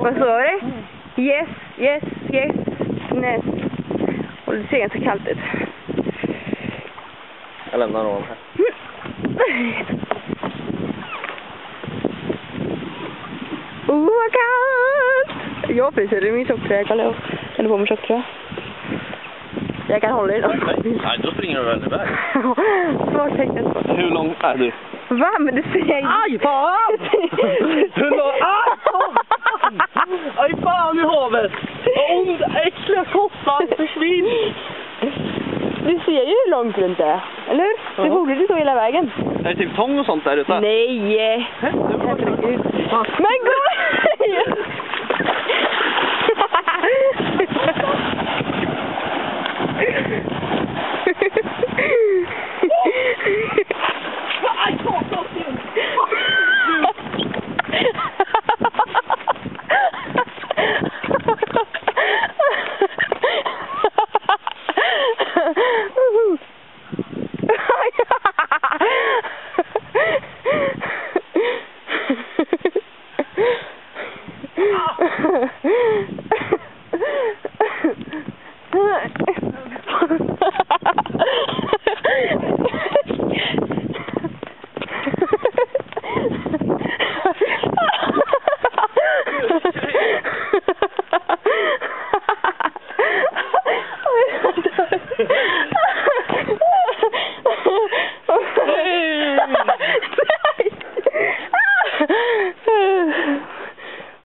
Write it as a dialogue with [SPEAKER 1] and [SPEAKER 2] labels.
[SPEAKER 1] Vad står det? Yes, yes, yes, yes. Och det ser ganska kallt ut.
[SPEAKER 2] Jag lämnar honom här.
[SPEAKER 1] Vad kallt! Jag fryser, det är min tjocktröja. Jag håller på med tjocktröja. Jag kan hålla i den.
[SPEAKER 2] Nej, då springer du väl iväg.
[SPEAKER 1] Svårt tecken.
[SPEAKER 2] Hur lång är du?
[SPEAKER 1] Va? Men du ser inte.
[SPEAKER 2] Aj, fan! Hur lång? Aj, fan i havet! Vad ont, äckliga kossan, försvinn!
[SPEAKER 1] Du ser ju hur långt runt det är, eller hur? Det borde du så hela vägen.
[SPEAKER 2] Är det typ tång och sånt där ute?
[SPEAKER 1] Nej! Herregud. Men gå